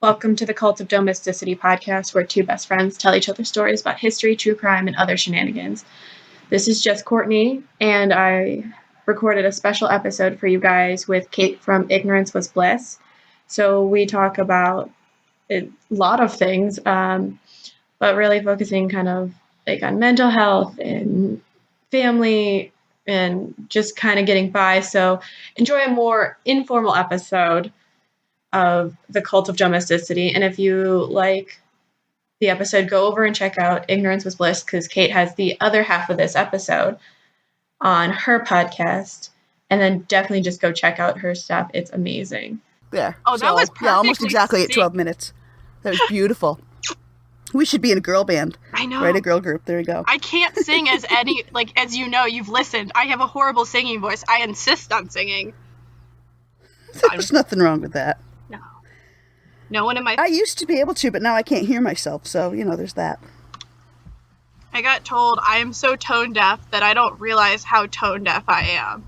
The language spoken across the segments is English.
Welcome to the Cult of Domesticity podcast, where two best friends tell each other stories about history, true crime, and other shenanigans. This is just Courtney, and I recorded a special episode for you guys with Kate from Ignorance Was Bliss. So we talk about a lot of things, but really focusing kind of like on mental health and family and just kind of getting by. So enjoy a more informal episode of the Cult of Domesticity. And if you like the episode, go over and check out Ignorance Was Bliss, because Kate has the other half of this episode on her podcast. And then definitely just go check out her stuff. It's amazing. Yeah. Oh, that was perfect. Yeah, almost exactly at 12 minutes. That was beautiful. We should be in a girl band. I know. Right, a girl group. There we go. I can't sing as as you know, you've listened. I have a horrible singing voice. I insist on singing. There's nothing wrong with that. No one in my... I used to be able to, but now I can't hear myself, so, there's that. I got told I am so tone deaf that I don't realize how tone deaf I am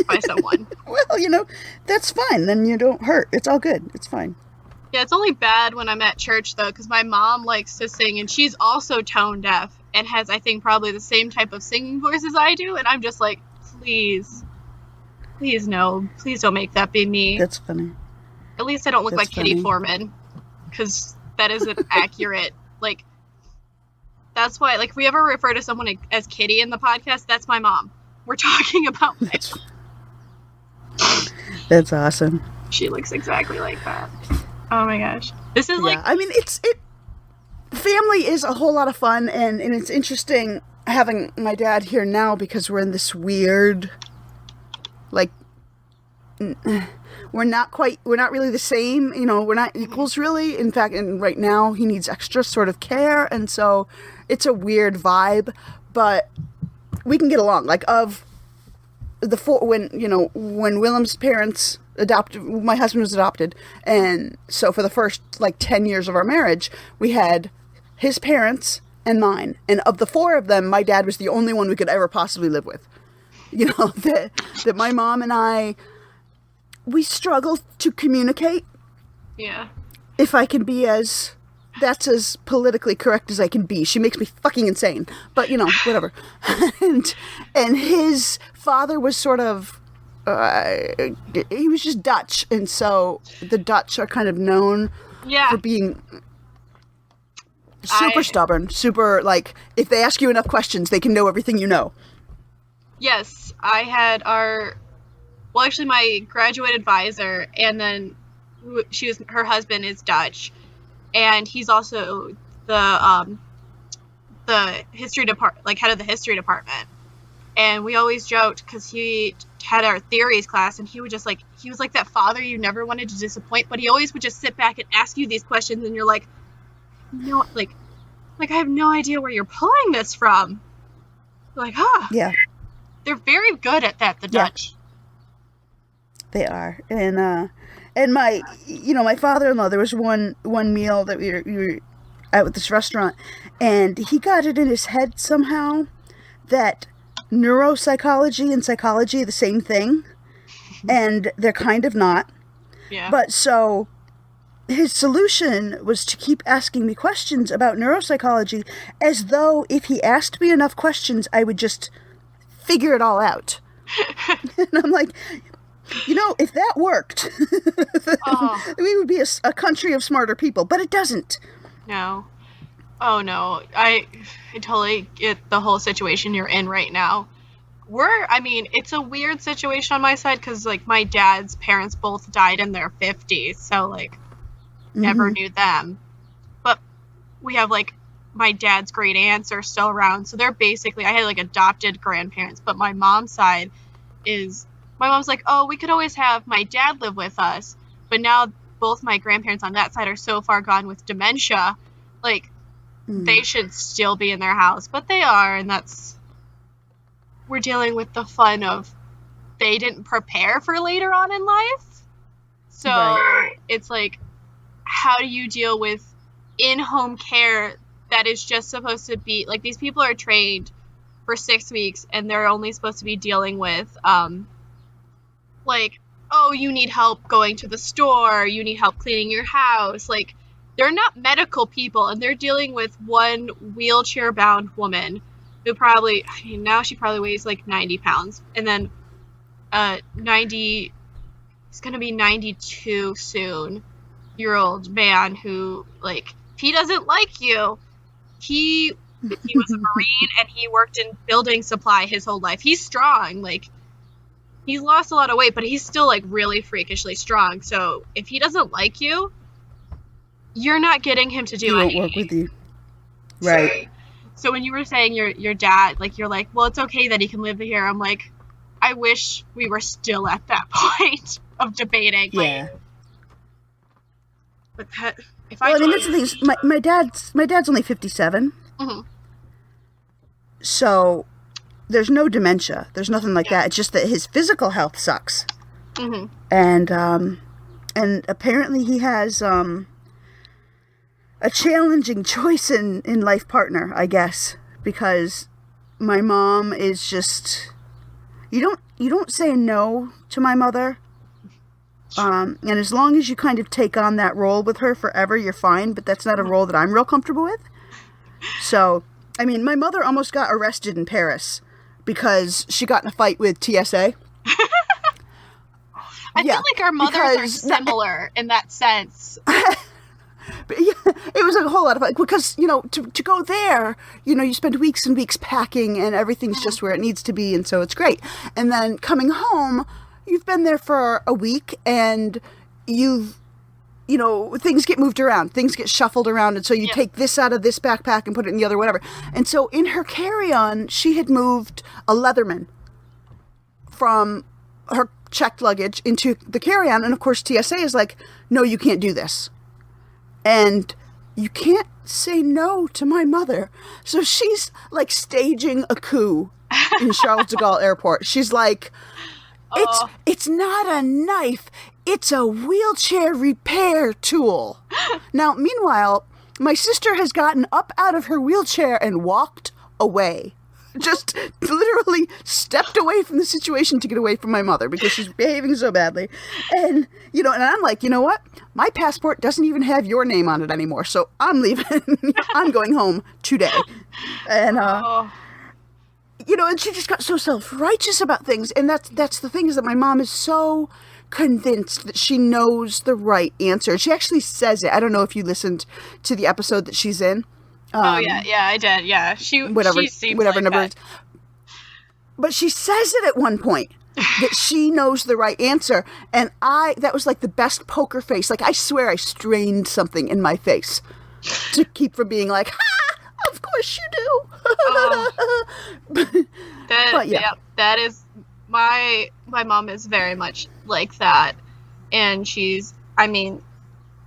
by someone. Well, that's fine. Then you don't hurt. It's all good. It's fine. Yeah, it's only bad when I'm at church, though, because my mom likes to sing, and she's also tone deaf and has, I think, probably the same type of singing voice as I do, and I'm just like, please no. Please don't make that be me. That's funny. At least I don't look like funny. Kitty Foreman, because that isn't accurate. That's why, if we ever refer to someone as Kitty in the podcast, that's my mom. We're talking about That's awesome. She looks exactly like that. Oh my gosh. This is family is a whole lot of fun, and it's interesting having my dad here now, because we're in this weird, we're not really the same, we're not equals really. In fact, and right now he needs extra sort of care, and so it's a weird vibe, but we can get along. When Willem's parents adopted, my husband was adopted, and so for the first 10 years of our marriage, we had his parents and mine, and of the four of them, my dad was the only one we could ever possibly live with. That my mom and I, we struggle to communicate. Yeah. If I can be that's as politically correct as I can be. She makes me fucking insane. But, whatever. and his father was sort of, he was just Dutch. And so the Dutch are kind of known for being super stubborn. Super, if they ask you enough questions, they can know everything you know. Yes. I had my graduate advisor, and then her husband is Dutch, and he's also the history department, head of the history department. And we always joked, because he had our theories class, and he would just he was like that father you never wanted to disappoint, but he always would just sit back and ask you these questions, and you're like, no, I have no idea where you're pulling this from. Yeah. They're very good at that, the Dutch. They are. And my, my father-in-law, there was one meal that we were out at this restaurant, and he got it in his head somehow that neuropsychology and psychology are the same thing, and they're kind of not. Yeah. But so his solution was to keep asking me questions about neuropsychology, as though if he asked me enough questions, I would just figure it all out. And I'm like, if that worked, we would be a country of smarter people, but it doesn't. No. Oh, no. I totally get the whole situation you're in right now. It's a weird situation on my side, because, my dad's parents both died in their 50s, so, never knew them. But we have, my dad's great aunts are still around, so they're basically, I had, adopted grandparents, but my mom's side is... My mom's like, oh, we could always have my dad live with us, but now both my grandparents on that side are so far gone with dementia, they should still be in their house, but they are, and we're dealing with the fun of they didn't prepare for later on in life, so It's how do you deal with in-home care that is just supposed to be, these people are trained for 6 weeks, and they're only supposed to be dealing with, oh, you need help going to the store, you need help cleaning your house. Like, they're not medical people, and they're dealing with one wheelchair-bound woman who probably, I mean, now she probably weighs like 90 pounds. And then 90, he's going to be 92 soon, year-old man who, like, if he doesn't like you, he was a Marine and he worked in building supply his whole life. He's strong, like, he's lost a lot of weight, but he's still, like, really freakishly strong. So if he doesn't like you, you're not getting him to do anything. He won't work with you. Right. So when you were saying your dad, like, you're like, well, it's okay that he can live here. I'm like, I wish we were still at that point of debating. Yeah. Like, but that, if Well, I mean, that's the thing. Is my dad's only 57. Mm-hmm. So there's no dementia. There's nothing like that. It's just that his physical health sucks. Mm-hmm. And apparently he has a challenging choice in life partner, I guess, because my mom is just, you don't say no to my mother. And as long as you kind of take on that role with her forever, you're fine, but that's not a role that I'm real comfortable with. So, I mean, my mother almost got arrested in Paris because she got in a fight with TSA. I feel like our mothers are similar in that sense. But yeah, it was a whole lot of fun because, to go there, you spend weeks and weeks packing and everything's just where it needs to be. And so it's great. And then coming home, you've been there for a week and things get moved around, things get shuffled around. And so you take this out of this backpack and put it in the other, whatever. And so in her carry-on, she had moved a Leatherman from her checked luggage into the carry-on. And of course, TSA is like, no, you can't do this. And you can't say no to my mother. So she's like staging a coup in Charles de Gaulle Airport. She's like, it's not a knife. It's a wheelchair repair tool. Now, meanwhile, my sister has gotten up out of her wheelchair and walked away. Just literally stepped away from the situation to get away from my mother because she's behaving so badly. And, and I'm like, you know what? My passport doesn't even have your name on it anymore. So I'm leaving. I'm going home today. And, and she just got so self-righteous about things. And that's the thing is that my mom is so convinced that she knows the right answer. She actually says it. I don't know if you listened to the episode that she's in. Yeah, I did. Yeah, she seems whatever like number that. But she says it at one point that she knows the right answer, and that was like the best poker face. Like I swear, I strained something in my face to keep from being like, "Ha! Of course you do." But yeah, that is my mom is very much like that, and she's. I mean.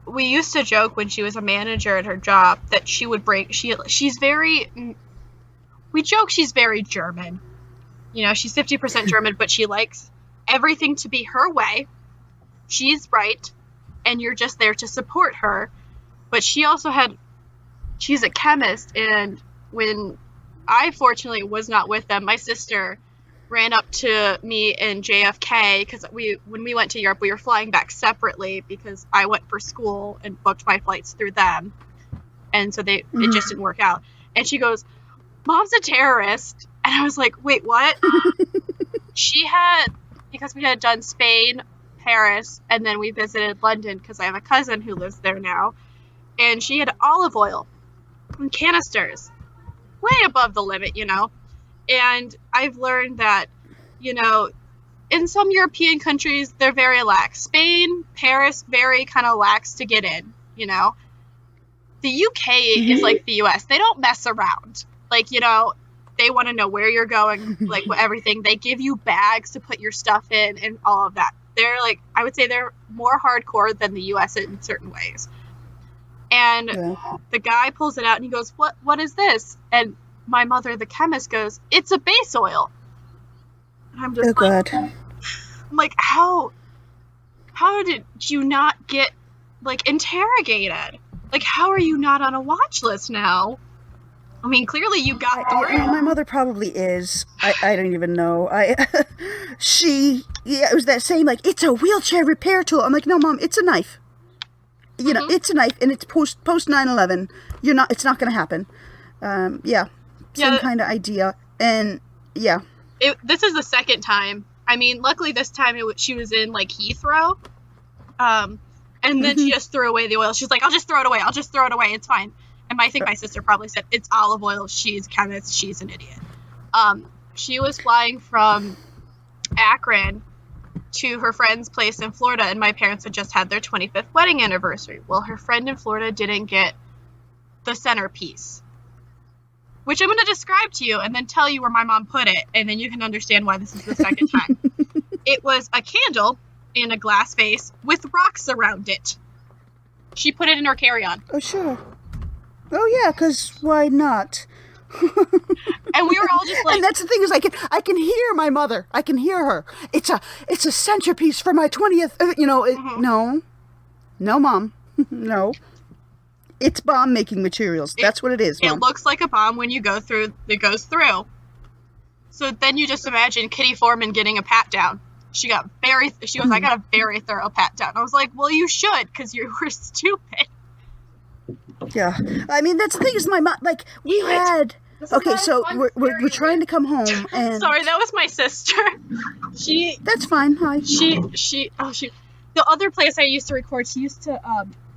We used to joke when she was a manager at her job that she would she's very, we joke she's very German. She's 50% German, but she likes everything to be her way. She's right, and you're just there to support her. But she's a chemist, and when I fortunately was not with them, my sister ran up to me in JFK because when we went to Europe, we were flying back separately because I went for school and booked my flights through them, and so it just didn't work out. And she goes, "Mom's a terrorist," and I was like, "Wait, what?" Because we had done Spain, Paris, and then we visited London because I have a cousin who lives there now, and she had olive oil in canisters, way above the limit, And I've learned that, in some European countries, they're very lax. Spain, Paris, very kind of lax to get in, The UK is like the US. They don't mess around. Like, they want to know where you're going, like everything. They give you bags to put your stuff in and all of that. They're like, I would say they're more hardcore than the US in certain ways. And the guy pulls it out and he goes, what is this? And my mother, the chemist, goes, "It's a base oil." And I'm just I'm like, how did you not get, like, interrogated? Like, how are you not on a watch list now? I mean, clearly you got through. My mother probably is. I don't even know. She yeah, it was that same, like, it's a wheelchair repair tool. I'm like, no, Mom, it's a knife. You know, it's a knife, and it's post 9/11. It's not going to happen. Same kind of idea. And, yeah. This is the second time. I mean, luckily this time she was in, like, Heathrow. And then she just threw away the oil. She's like, I'll just throw it away. It's fine. And I think my sister probably said, it's olive oil. She's a chemist. She's an idiot. She was flying from Akron to her friend's place in Florida, and my parents had just had their 25th wedding anniversary. Well, her friend in Florida didn't get the centerpiece, which I'm going to describe to you and then tell you where my mom put it, and then you can understand why this is the second time. It was a candle in a glass vase with rocks around it. She put it in her carry-on. Oh, sure. Oh, yeah, because why not? And we were all just like... And that's the thing is I can hear my mother. I can hear her. It's a centerpiece for my 20th... No. No, Mom. No. It's bomb-making materials. That's what it is, Mom. It looks like a bomb when you go through... It goes through. So then you just imagine Kitty Foreman getting a pat-down. She goes, I got a very thorough pat-down. I was like, well, you should, because you were stupid. Yeah. I mean, that's the thing is my mom... Like, we had... Okay, so we're trying to come home, and... Sorry, that was my sister. That's fine, hi. The other place I used to record, she used to,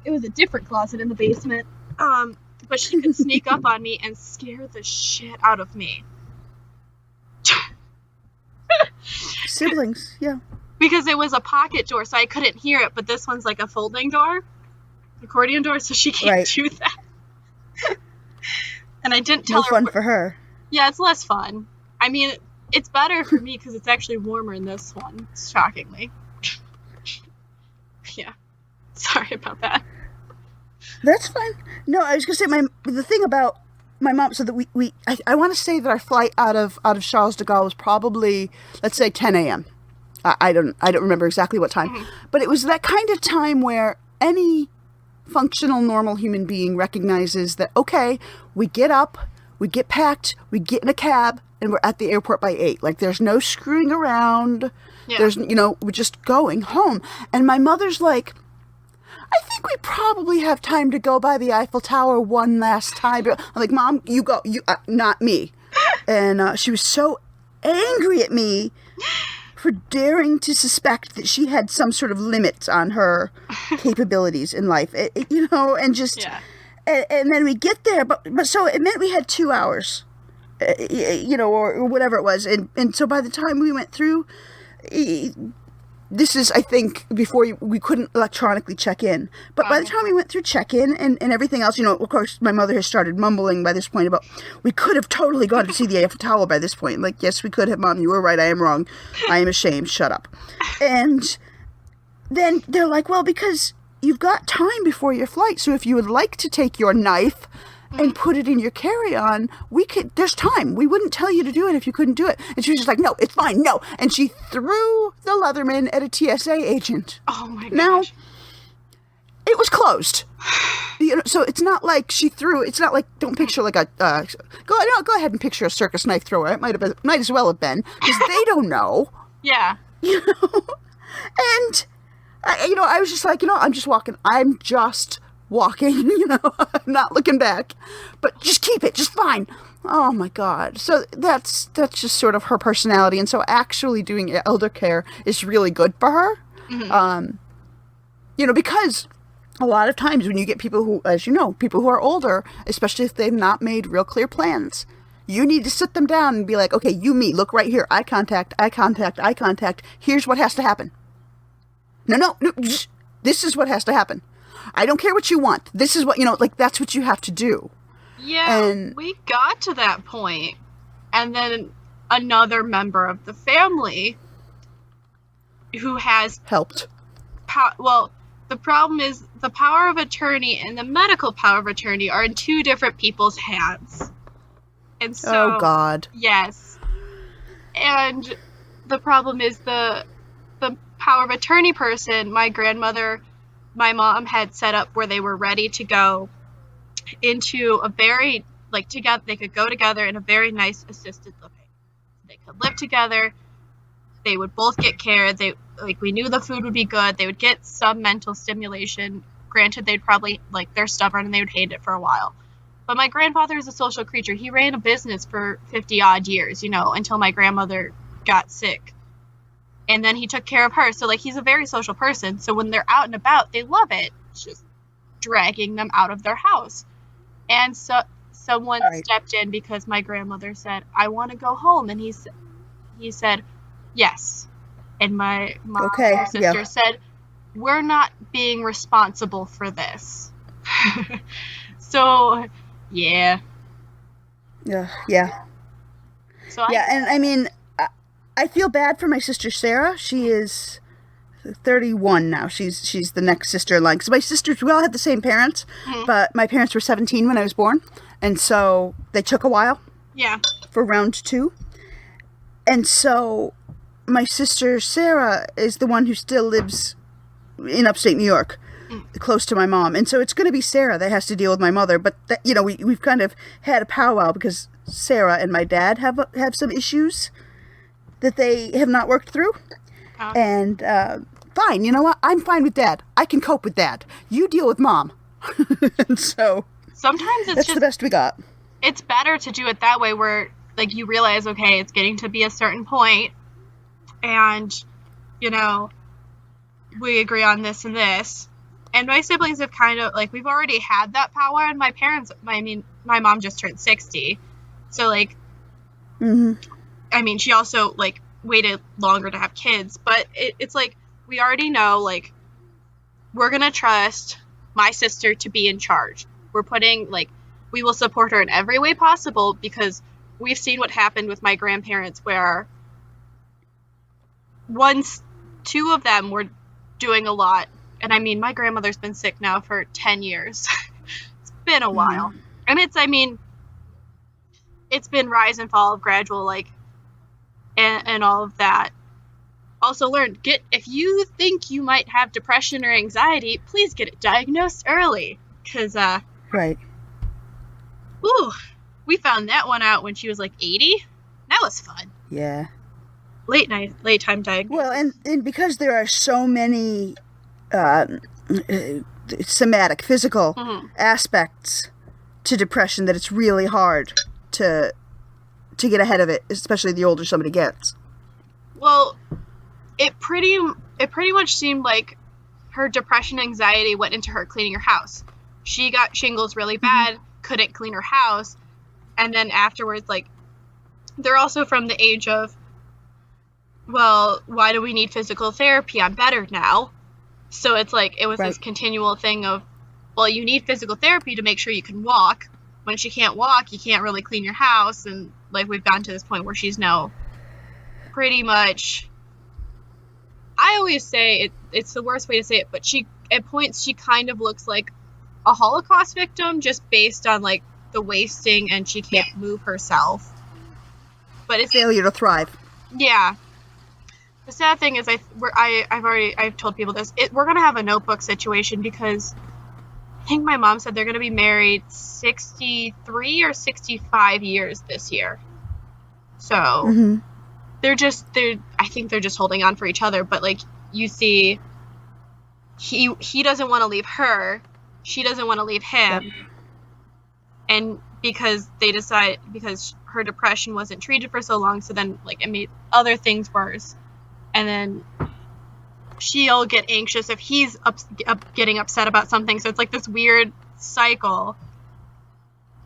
it was a different closet in the basement, but she could sneak up on me and scare the shit out of me. Siblings, yeah. Because it was a pocket door, so I couldn't hear it, but this one's like a folding door, accordion door, so she can't do that. And I didn't tell her. No fun for her. Yeah, it's less fun. I mean, it's better for me because it's actually warmer in this one, shockingly. Yeah. Sorry about that. That's fine. No, I was going to say, the thing about my mom, so that I want to say that our flight out of Charles de Gaulle was probably, let's say, 10 a.m. I don't remember exactly what time. But it was that kind of time where any functional, normal human being recognizes that, okay, we get up, we get packed, we get in a cab, and we're at the airport by 8. Like, there's no screwing around. Yeah. There's, we're just going home. And my mother's like, I think we probably have time to go by the Eiffel Tower one last time. I'm like, Mom, you go, not me. And she was so angry at me for daring to suspect that she had some sort of limits on her capabilities in life, and just, and then we get there, but so it meant we had 2 hours, or whatever it was, and so by the time we went through, this is, I think, before we couldn't electronically check in. But by the time we went through check-in and everything else, of course, my mother has started mumbling by this point about, we could have totally gone to see the Eiffel Tower by this point. Like, yes, we could have, Mom. You were right. I am wrong. I am ashamed. Shut up. And then they're like, well, because you've got time before your flight, so if you would like to take your knife and put it in your carry-on, there's time. We wouldn't tell you to do it if you couldn't do it. And she was just like, no, it's fine, no. And she threw the Leatherman at a TSA agent. Oh my gosh. Now, it was closed. So it's not like it's not like, don't picture like a, go ahead and picture a circus knife thrower. It might as well have been, because they don't know. Yeah. And, I was just like, I'm just walking. I'm not looking back, but just keep it, just fine. Oh my God. So that's just sort of her personality. And so actually doing elder care is really good for her. Because a lot of times when you get people who, as people who are older, especially if they've not made real clear plans, you need to sit them down and be like, okay, you, me, look right here. Eye contact, eye contact, eye contact. Here's what has to happen. No, this is what has to happen. I don't care what you want. This is what, that's what you have to do. Yeah, and we got to that point. And then another member of the family who has helped. The problem is the power of attorney and the medical power of attorney are in two different people's hands. And so, oh, God. Yes. And the problem is the power of attorney person, my grandmother, my mom had set up where they were ready to go into a very, together, they could go together in a very nice assisted living. They could live together. They would both get care. We knew the food would be good. They would get some mental stimulation. Granted, they'd probably, they're stubborn and they would hate it for a while. But my grandfather is a social creature. He ran a business for 50-odd years, until my grandmother got sick. And then he took care of her. So, he's a very social person. So when they're out and about, they love it. It's just dragging them out of their house. And so someone stepped in because my grandmother said, I want to go home. And he said, yes. And my mom and her sister said, we're not being responsible for this. So, yeah. Yeah. So and I mean, I feel bad for my sister Sarah. She is 31 now. She's the next sister in line. Because my sisters, we all had the same parents, but my parents were 17 when I was born. And so they took a while. Yeah. For round 2. And so my sister Sarah is the one who still lives in upstate New York, close to my mom. And so it's going to be Sarah that has to deal with my mother. But, we've kind of had a powwow because Sarah and my dad have some issues that they have not worked through. Oh. And fine, you know what? I'm fine with Dad. I can cope with Dad. You deal with Mom. And so sometimes that's the best we got. It's better to do it that way where, you realize, okay, it's getting to be a certain point, and, we agree on this and this. And my siblings have kind of, we've already had that power, and my parents, my mom just turned 60. So, she also, waited longer to have kids. But it's we already know, we're going to trust my sister to be in charge. We're putting, we will support her in every way possible because we've seen what happened with my grandparents where once 2 of them were doing a lot. And, my grandmother's been sick now for 10 years. It's been a while. And it's been rise and fall of gradual, and all of that. Also learn, if you think you might have depression or anxiety, please get it diagnosed early. Because, right. Ooh, we found that one out when she was 80. That was fun. Yeah. Late time diagnosis. Well, and because there are so many somatic, physical aspects to depression that it's really hard to get ahead of it, especially the older somebody gets. Well, it pretty much seemed like her depression and anxiety went into her cleaning her house. She got shingles really bad, couldn't clean her house, and then afterwards, they're also from the age of, well, why do we need physical therapy? I'm better now. So it's it was this continual thing of, well, you need physical therapy to make sure you can walk. When she can't walk, you can't really clean your house. And we've gotten to this point where she's now pretty much, I always say it's the worst way to say it, but at points she kind of looks like a Holocaust victim just based on the wasting, and she can't move herself. But it's failure to thrive. Yeah. The sad thing is I've told people this. We're going to have a notebook situation because I think my mom said they're going to be married 63 or 65 years this year. So I think they're just holding on for each other. But you see, he doesn't want to leave her. She doesn't want to leave him. And because because her depression wasn't treated for so long, so then it made other things worse. And then she'll get anxious if he's getting upset about something. So it's this weird cycle.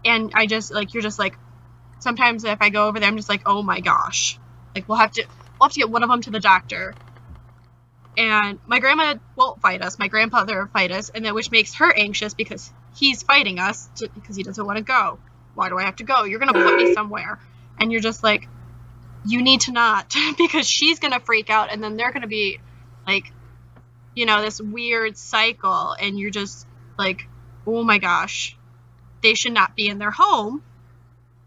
And I just you're just sometimes if I go over there, I'm just oh my gosh, we'll have to get one of them to the doctor. And my grandma won't fight us. My grandfather will fight us, and then which makes her anxious because he's fighting us because he doesn't want to go. Why do I have to go? You're gonna put me somewhere, and you're just you need to not, because she's going to freak out, and then they're going to be this weird cycle, and you're just oh my gosh, they should not be in their home,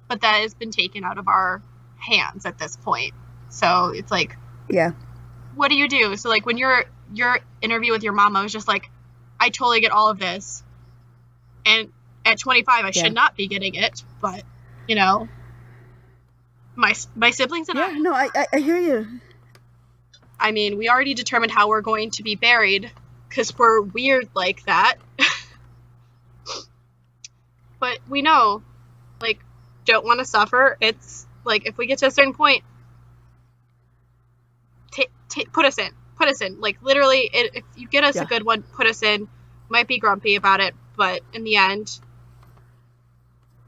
but that has been taken out of our hands at this point. So it's yeah, what do you do? So when your interview with your mom, I was just I totally get all of this, and at 25 I should not be getting it, but my siblings and I hear you. I mean, we already determined how we're going to be buried because we're weird like that. But we know, like, don't want to suffer. It's like, if we get to a certain point, put us in. Put us in. Like, literally, if you get us a good one, put us in. Might be grumpy about it, but in the end,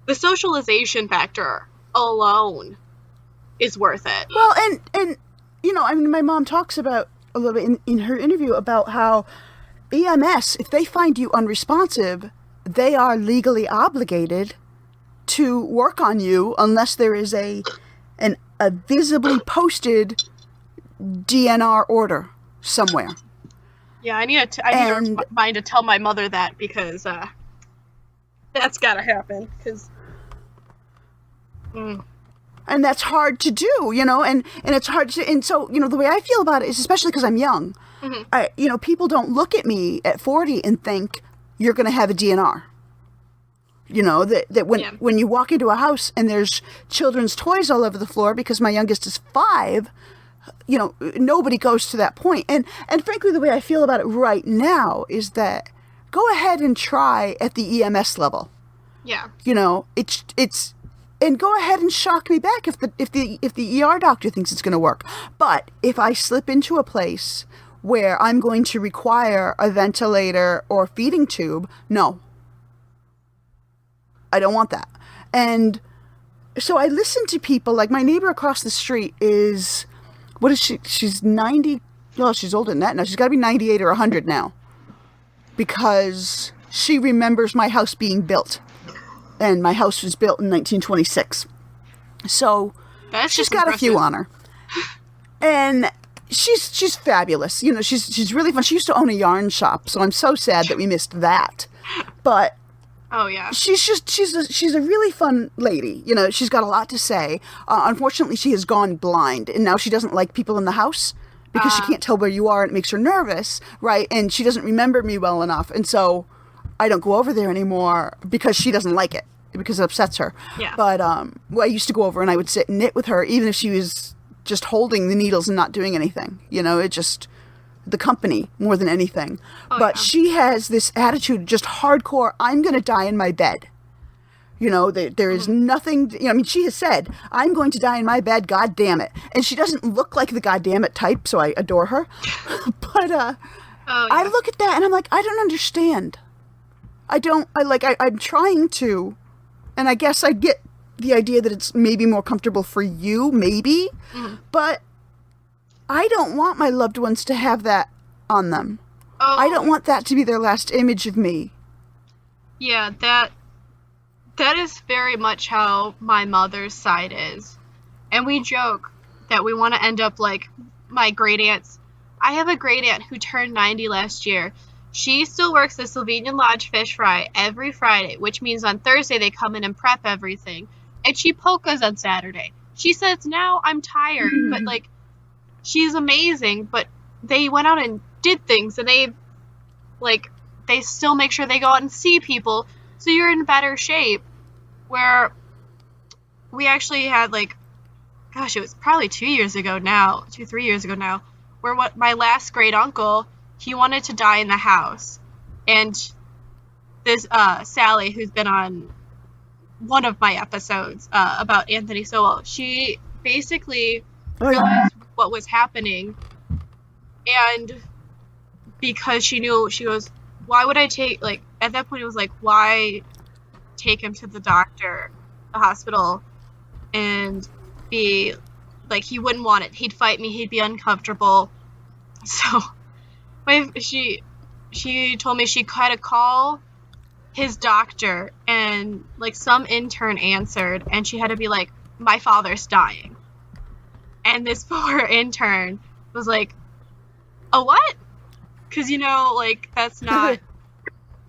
the socialization factor alone is worth it. Well, and you know, I mean, my mom talks about a little bit in her interview about how EMS, if they find you unresponsive, they are legally obligated to work on you unless there is a visibly posted DNR order somewhere. Yeah, I need to remind to tell my mother that, because that's gotta happen. And that's hard to do, you know, and it's hard to, and so, you know, the way I feel about it is, especially because I'm young, you know, people don't look at me at 40 and think you're going to have a DNR. You know, that when you walk into a house and there's children's toys all over the floor, because my youngest is 5, you know, nobody goes to that point. And frankly, the way I feel about it right now is that go ahead and try at the EMS level. Yeah. You know, it's and go ahead and shock me back if the ER doctor thinks it's going to work. But if I slip into a place where I'm going to require a ventilator or feeding tube, no. I don't want that. And so I listen to people, like my neighbor across the street is, what is she? She's 90. Well, she's older than that now. She's got to be 98 or 100 now, because she remembers my house being built. And my house was built in 1926. So she's got a few on her. And she's fabulous. You know, she's really fun. She used to own a yarn shop, so I'm so sad that we missed that. But oh yeah, she's a really fun lady. You know, she's got a lot to say. Unfortunately, she has gone blind, and now she doesn't like people in the house because she can't tell where you are, and it makes her nervous, right? And she doesn't remember me well enough, and so I don't go over there anymore because she doesn't like it, because it upsets her. Yeah. But well, I used to go over and I would sit and knit with her, even if she was just holding the needles and not doing anything. You know, it just, the company more than anything. But she has this attitude, just hardcore, I'm going to die in my bed. You know, there is nothing, you know, I mean, she has said, I'm going to die in my bed, God damn it. And she doesn't look like the God damn it type, so I adore her. But I look at that and I'm like, I don't understand. I'm trying to, and I guess I get the idea that it's maybe more comfortable for you, maybe, but I don't want my loved ones to have that on them. Oh. I don't want that to be their last image of me. Yeah, that is very much how my mother's side is. And we joke that we want to end up like my great aunts. I have a great aunt who turned 90 last year. She still works the Sylvanian Lodge fish fry every Friday, which means on Thursday they come in and prep everything. And she polkas on Saturday. She says, now I'm tired, but like, she's amazing, but they went out and did things, and they still make sure they go out and see people, so you're in better shape. Where we actually had, like, gosh, it was probably 3 years ago now, where my last great uncle, he wanted to die in the house. And this Sally, who's been on one of my episodes about Anthony Sowell, she basically realized what was happening. And because she knew, she goes, why would I take, like, at that point it was like, why take him to the doctor, the hospital, and be, like, he wouldn't want it. He'd fight me. He'd be uncomfortable. So she told me she had to call his doctor, and like some intern answered, and she had to be like, my father's dying. And this poor intern was like, a what? Because, you know, like, that's not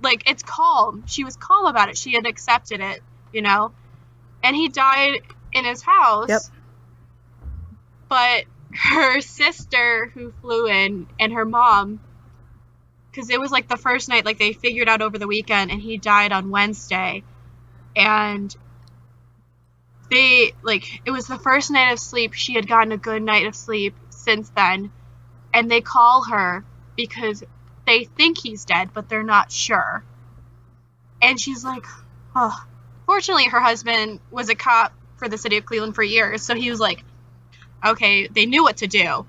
like, it's calm. She was calm about it. She had accepted it, you know, and he died in his house. Yep. But her sister who flew in, and her mom, because it was like the first night, like they figured out over the weekend, and he died on Wednesday, and they, like, it was the first night of sleep. She had gotten a good night of sleep since then, and they call her because they think he's dead, but they're not sure. And she's like, oh. Fortunately, her husband was a cop for the city of Cleveland for years, so he was like, okay, they knew what to do.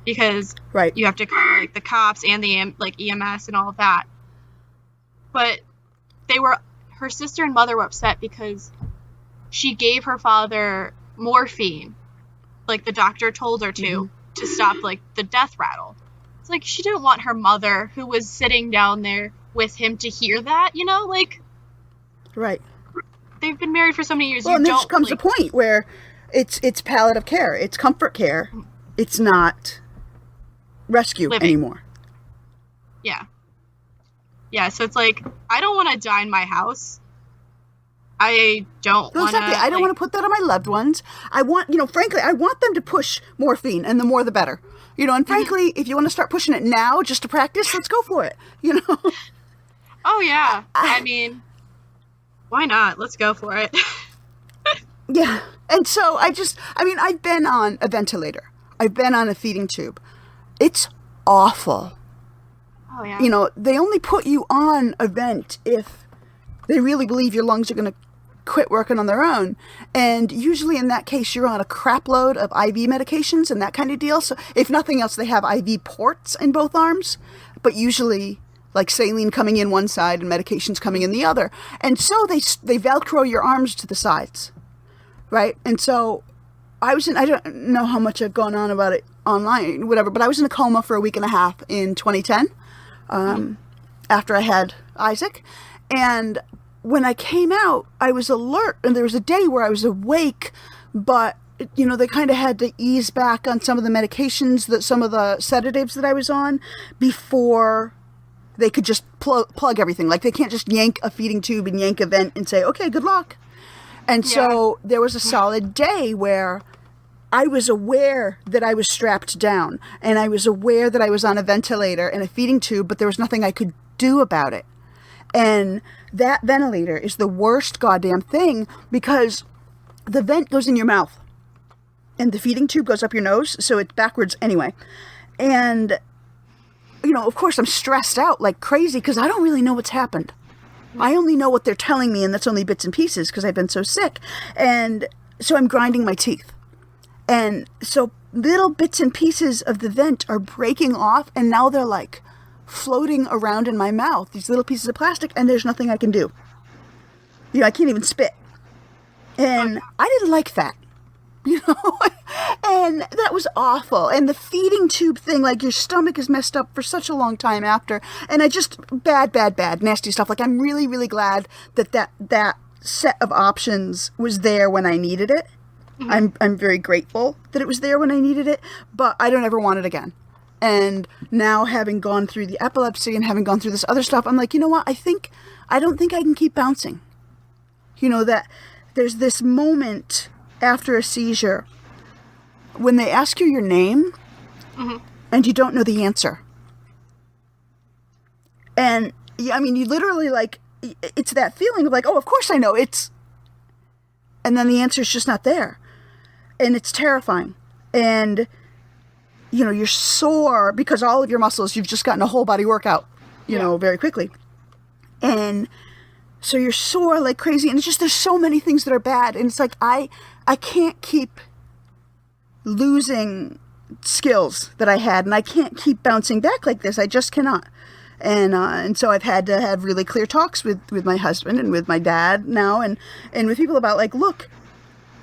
Because you have to call, like, the cops and the, like, EMS and all of that. But her sister and mother were upset because she gave her father morphine, like the doctor told her to stop, like, the death rattle. It's like, she didn't want her mother, who was sitting down there with him, to hear that, you know? Like... Right. They've been married for so many years. Well, and there comes a point where it's palliative care. It's comfort care. It's not rescue anymore. Yeah. Yeah, so it's like, I don't want to die in my house. I don't want to... I don't want to put that on my loved ones. I want, frankly, I want them to push morphine, and the more the better. And frankly, if you want to start pushing it now just to practice, let's go for it, Oh, yeah. I mean, why not? Let's go for it. Yeah. And so I've been on a ventilator. I've been on a feeding tube. It's awful. Oh, yeah. They only put you on a vent if they really believe your lungs are going to quit working on their own. And usually in that case, you're on a crap load of IV medications and that kind of deal. So if nothing else, they have IV ports in both arms, but usually like saline coming in one side and medications coming in the other. And so they Velcro your arms to the sides, right? And so I don't know how much I've gone on about it online, whatever, but I was in a coma for a week and a half in 2010 after I had Isaac. And when I came out, I was alert, and there was a day where I was awake, but, they kind of had to ease back on some of the medications, some of the sedatives that I was on before they could just plug everything. Like, they can't just yank a feeding tube and yank a vent and say, okay, good luck. And so there was a solid day where I was aware that I was strapped down, and I was aware that I was on a ventilator and a feeding tube, but there was nothing I could do about it. And that ventilator is the worst goddamn thing, because the vent goes in your mouth and the feeding tube goes up your nose, so it's backwards anyway. And, of course I'm stressed out like crazy because I don't really know what's happened. I only know what they're telling me, and that's only bits and pieces because I've been so sick. And so I'm grinding my teeth. And so little bits and pieces of the vent are breaking off, and now they're like floating around in my mouth, these little pieces of plastic, and there's nothing I can do. I can't even spit. And I didn't like that. And that was awful. And the feeding tube thing, like, your stomach is messed up for such a long time after. And I just, bad, nasty stuff. Like, I'm really, really glad that set of options was there when I needed it. Mm-hmm. I'm very grateful that it was there when I needed it, but I don't ever want it again. And now, having gone through the epilepsy and having gone through this other stuff, I'm like, you know what? I don't think I can keep bouncing. That there's this moment after a seizure when they ask you your name and you don't know the answer. And you literally, like, it's that feeling of like, oh, of course I know and then the answer is just not there. And it's terrifying. And you're sore because all of your muscles, you've just gotten a whole body workout, very quickly. And so you're sore like crazy. And it's just, there's so many things that are bad. And it's like, I can't keep losing skills that I had. And I can't keep bouncing back like this. I just cannot. And so I've had to have really clear talks with my husband and with my dad now and with people about, like, look,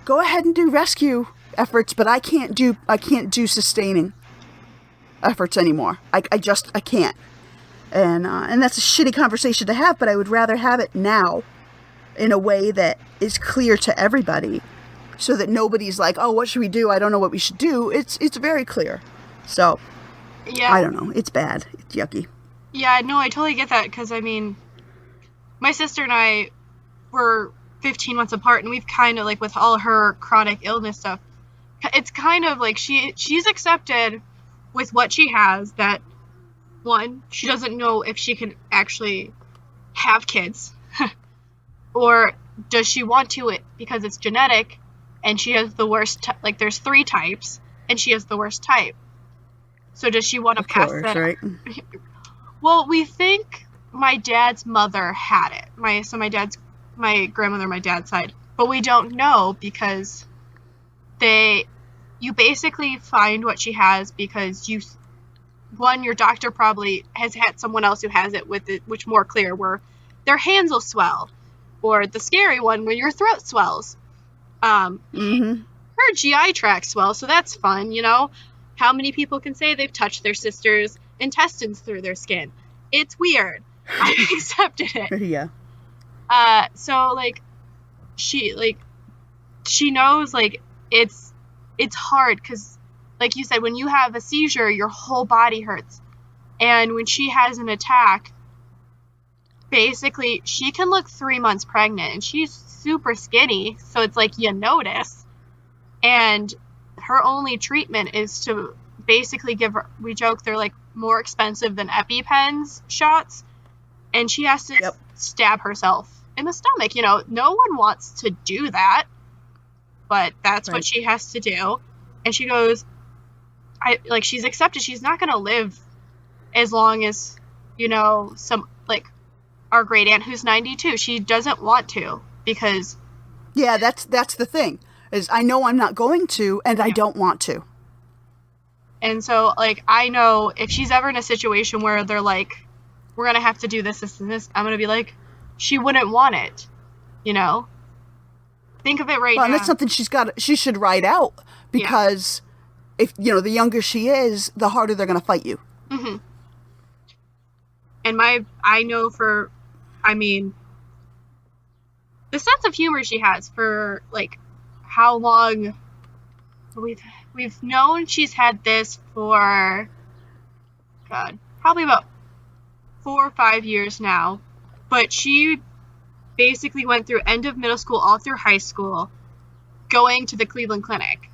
go ahead and do rescue efforts, but I can't do sustaining efforts anymore. I can't. And that's a shitty conversation to have, but I would rather have it now in a way that is clear to everybody so that nobody's like, oh, what should we do? I don't know what we should do. It's very clear. So, yeah. I don't know. It's bad. It's yucky. Yeah, no, I totally get that, because, my sister and I were 15 months apart, and we've kind of, like, with all her chronic illness stuff, it's kind of like she's accepted with what she has that, one, she doesn't know if she can actually have kids, or does she want to because it's genetic, and she has the worst, there's 3 types, and she has the worst type. So does she want to pass that? Right? Well, we think my dad's mother had it. My grandmother, my dad's side. But we don't know because you basically find what she has because your doctor probably has had someone else who has it with it, which more clear, where their hands will swell. Or the scary one where your throat swells. Her GI tract swells, so that's fun, you know? How many people can say they've touched their sister's intestines through their skin? It's weird. I accepted it. Yeah. So, like, she knows, like, it's hard because, like you said, when you have a seizure, your whole body hurts. And when she has an attack, basically, she can look 3 months pregnant, and she's super skinny, so it's like you notice. And her only treatment is to basically give her, we joke they're like more expensive than EpiPens shots, and she has to stab herself in the stomach. You know, no one wants to do that, but that's what she has to do. And she goes, she's accepted she's not going to live as long as, you know, our great aunt who's 92. She doesn't want to because... Yeah, that's the thing. Is I know I'm not going to, and I don't want to. And so, like, I know if she's ever in a situation where they're like, we're going to have to do this, this, and this, I'm going to be like, she wouldn't want it, you know? Think of it now. And that's something she should write out, because if, you know, the younger she is, the harder they're going to fight you. Mm-hmm. And the sense of humor she has for, like, how long we've known she's had this for, probably about 4 or 5 years now. But she basically went through end of middle school, all through high school, going to the Cleveland Clinic.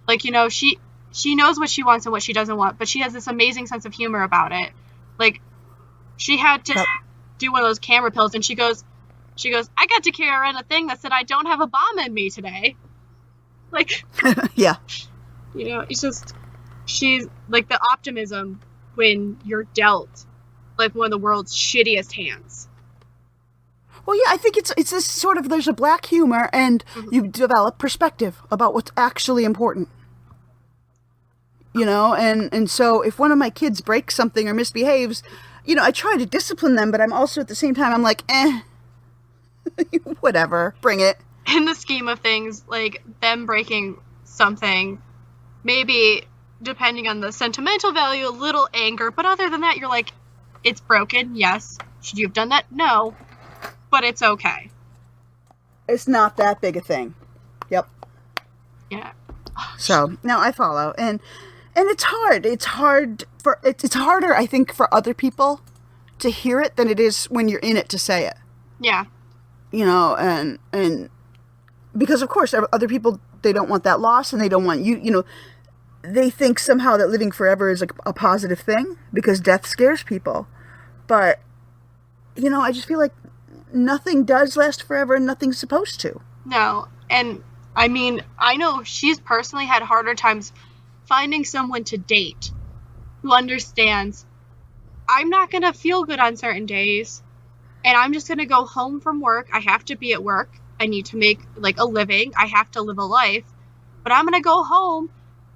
Like, you know, she knows what she wants and what she doesn't want, but she has this amazing sense of humor about it. Like, she had to do one of those camera pills, and she goes, I got to carry around a thing that said I don't have a bomb in me today. Like, yeah. You know, it's just, she's, like, the optimism when you're dealt, like, one of the world's shittiest hands. Well, yeah, I think it's this sort of, there's a black humor, and you develop perspective about what's actually important. You know, and so if one of my kids breaks something or misbehaves, you know, I try to discipline them, but I'm also at the same time, I'm like, whatever, bring it. In the scheme of things, like, them breaking something, maybe, depending on the sentimental value, a little anger, but other than that, you're like, it's broken, yes. Should you have done that? No. But it's okay. It's not that big a thing. Yep. Yeah. So, no, I follow. And it's hard. It's harder, I think, for other people to hear it than it is when you're in it to say it. Yeah. You know, and because, of course, other people, they don't want that loss, and they don't want you know, they think somehow that living forever is a positive thing because death scares people. But, you know, I just feel like nothing does last forever and nothing's supposed to. No. And, I mean, I know she's personally had harder times finding someone to date who understands I'm not going to feel good on certain days, and I'm just going to go home from work. I have to be at work. I need to make, like, a living. I have to live a life. But I'm going to go home.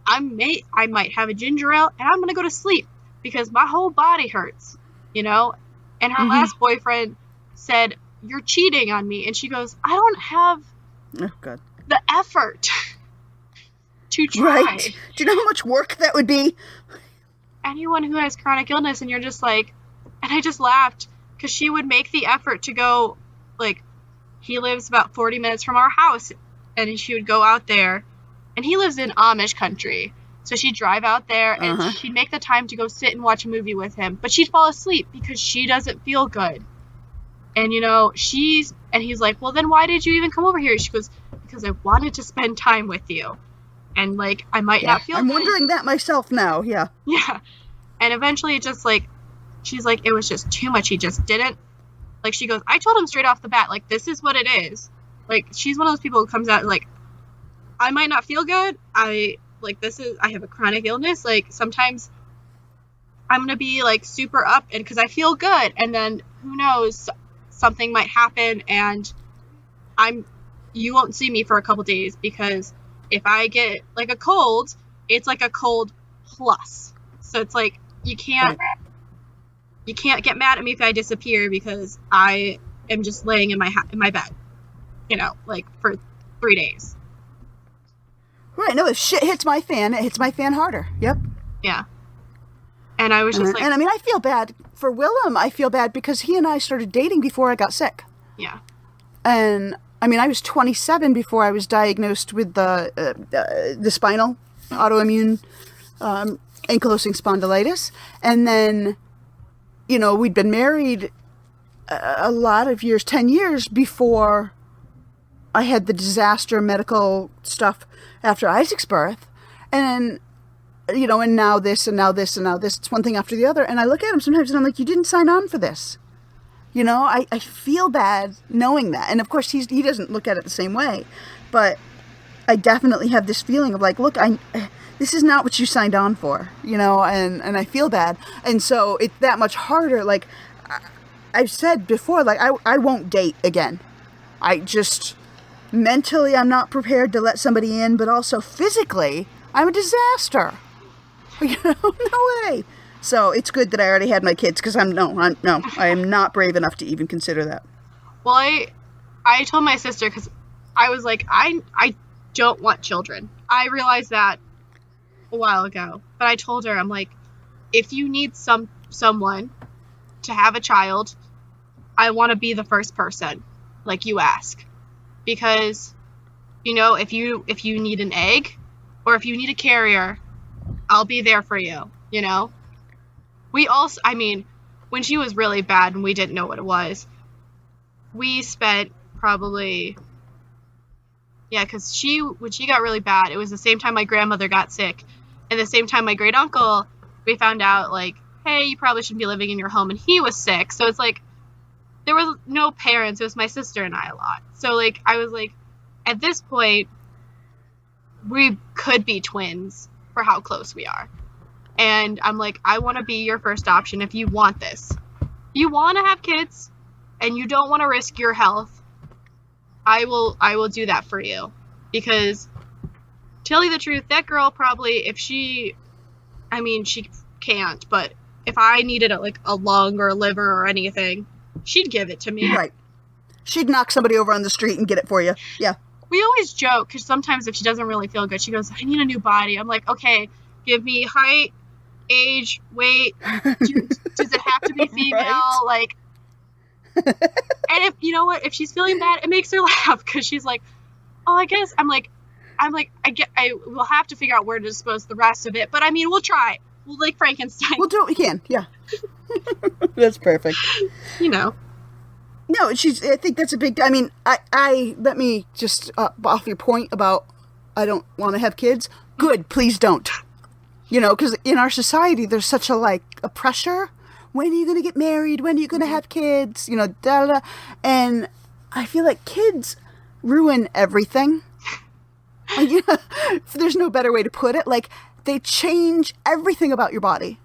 I might have a ginger ale, and I'm going to go to sleep because my whole body hurts, you know? And her last boyfriend said, you're cheating on me. And she goes, I don't have the effort to try. Right. Do you know how much work that would be? Anyone who has chronic illness, and you're just like, and I just laughed because she would make the effort to go, like, he lives about 40 minutes from our house, and she would go out there, and he lives in Amish country, so she'd drive out there, and she'd make the time to go sit and watch a movie with him, but she'd fall asleep because she doesn't feel good. And, you know, he's like, well, then why did you even come over here? She goes, because I wanted to spend time with you. And, like, I might not feel I'm good. wondering that myself now, yeah. Yeah. And eventually it just, like, she's like, it was just too much. He just didn't. Like, she goes, I told him straight off the bat, like, this is what it is. Like, she's one of those people who comes out, like, I might not feel good. I have a chronic illness. Like, sometimes I'm going to be like super up and because I feel good. And then who knows, something might happen and you won't see me for a couple days because if I get like a cold, it's like a cold plus. So it's like, you can't get mad at me if I disappear because I am just laying in my bed, like for 3 days. Right. No, if shit hits my fan, it hits my fan harder. Yep. Yeah. And I was just like... And I mean, I feel bad for Willem. I feel bad because he and I started dating before I got sick. Yeah. And I mean, I was 27 before I was diagnosed with the spinal autoimmune ankylosing spondylitis. And then, we'd been married a lot of years, 10 years before I had the disaster medical stuff after Isaac's birth. And and now this, and now this, and now this. It's one thing after the other. And I look at him sometimes and I'm like, you didn't sign on for this. I feel bad knowing that. And of course, he doesn't look at it the same way. But I definitely have this feeling of like, look, this is not what you signed on for, and I feel bad. And so it's that much harder. Like I've said before, like I won't date again. I just, mentally, I'm not prepared to let somebody in, but also physically, I'm a disaster. No way. So it's good that I already had my kids because I am not brave enough to even consider that. Well, I told my sister because I was like, I don't want children. I realized that a while ago, but I told her, I'm like, if you need someone to have a child, I want to be the first person, like you ask, because if you need an egg or if you need a carrier, I'll be there for you. We also, when she was really bad and we didn't know what it was, we spent probably, because when she got really bad, it was the same time my grandmother got sick and the same time my great uncle, we found out like, hey, you probably shouldn't be living in your home, and he was sick. So it's like, there was no parents. It was my sister and I a lot. So like, I was like, at this point, we could be twins for how close we are. And I'm like, I want to be your first option if you want this. You want to have kids and you don't want to risk your health, I will do that for you. Because, tell you the truth, that girl probably, if she can't, but if I needed a lung or a liver or anything, she'd give it to me. Right. She'd knock somebody over on the street and get it for you. Yeah. We always joke, because sometimes if she doesn't really feel good, she goes, I need a new body. I'm like, okay, give me height, age, weight. Does it have to be female? Right. Like, and if, you know what, if she's feeling bad, it makes her laugh, because she's like, oh, I guess, I will have to figure out where to dispose the rest of it, but we'll try. We'll like Frankenstein. We'll do what we can, yeah. That's perfect. No, I think that's a big, let me just, off your point about I don't want to have kids. Good, please don't. Because in our society, there's such a pressure. When are you going to get married? When are you going to have kids? And I feel like kids ruin everything. There's no better way to put it. Like, they change everything about your body.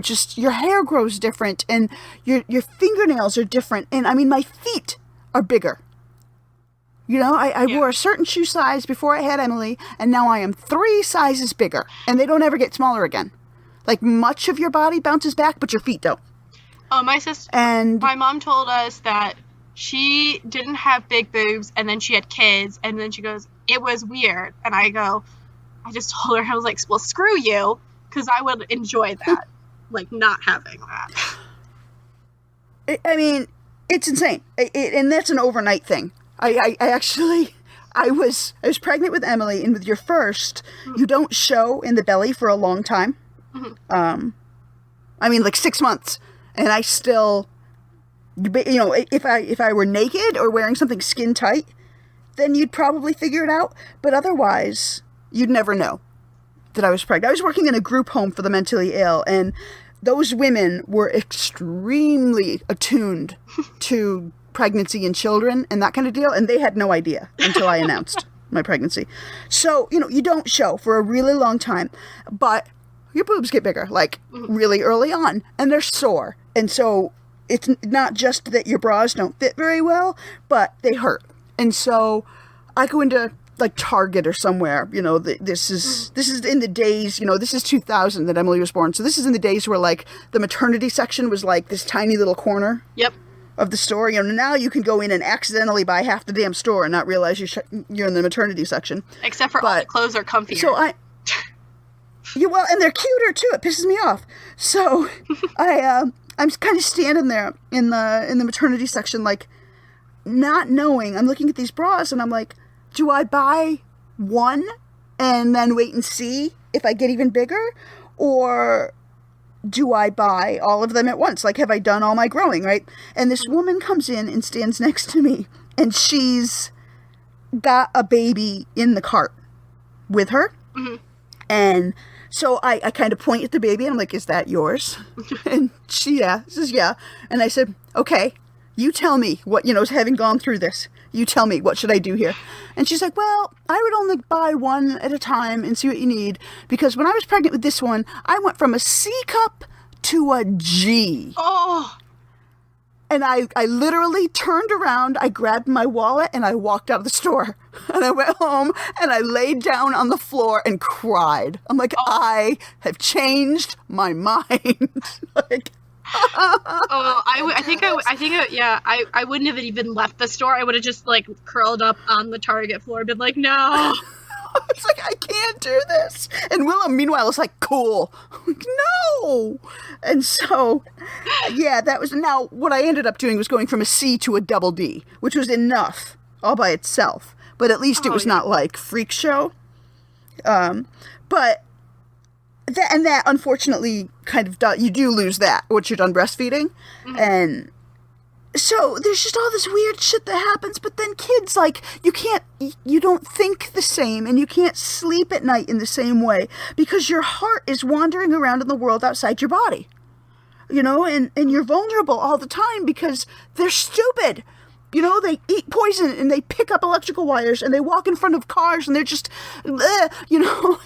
Just your hair grows different and your fingernails are different. And my feet are bigger. I wore a certain shoe size before I had Emily, and now I am 3 sizes bigger, and they don't ever get smaller again. Like, much of your body bounces back, but your feet don't. Oh, my mom told us that she didn't have big boobs, and then she had kids, and then she goes, it was weird. And I just told her, I was like, well, screw you, because I would enjoy that, not having that. It's insane. And that's an overnight thing. I was pregnant with Emily, and with your first, you don't show in the belly for a long time. 6 months, and I still, if I were naked or wearing something skin tight, then you'd probably figure it out, but otherwise, you'd never know that I was pregnant. I was working in a group home for the mentally ill, and those women were extremely attuned to pregnancy and children and that kind of deal, and they had no idea until I announced my pregnancy. So, you don't show for a really long time, but your boobs get bigger, like really early on, and they're sore. And so it's not just that your bras don't fit very well, but they hurt. And so I go into like Target or somewhere, you know, this is in the days, you know, this is 2000 that Emily was born. So this is in the days where like the maternity section was like this tiny little corner. Yep. Of the store. You know, now you can go in and accidentally buy half the damn store and not realize you're in the maternity section. Except for all the clothes are comfier. So well, and they're cuter too. It pisses me off. So I'm kind of standing there in the maternity section, like not knowing. I'm looking at these bras and I'm like, do I buy one and then wait and see if I get even bigger, or do I buy all of them at once? Like, have I done all my growing, right? And this woman comes in and stands next to me, and she's got a baby in the cart with her. Mm-hmm. And so I kind of point at the baby, and I'm like, is that yours? And she says, yeah. And I said, okay, you tell me what, you know, having gone through this, you tell me, what should I do here? And she's like, well, I would only buy one at a time and see what you need. Because when I was pregnant with this one, I went from a C cup to a G. Oh. And I literally turned around, I grabbed my wallet, and I walked out of the store. And I went home, and I laid down on the floor and cried. I'm like, I have changed my mind. Like, I wouldn't have even left the store. I would have just like curled up on the Target floor and been like, no. It's like, I can't do this. And Willem, meanwhile, is like, cool. I'm like, no. And so, yeah, that was, now what I ended up doing was going from a C to a double D, which was enough all by itself. But at least it was not like freak show. But that unfortunately kind of you do lose that once you're done breastfeeding. Mm-hmm. And so there's just all this weird shit that happens, but then kids, like, you don't think the same, and you can't sleep at night in the same way because your heart is wandering around in the world outside your body, you know, and you're vulnerable all the time because they're stupid. You know, they eat poison and they pick up electrical wires and they walk in front of cars and they're just, you know,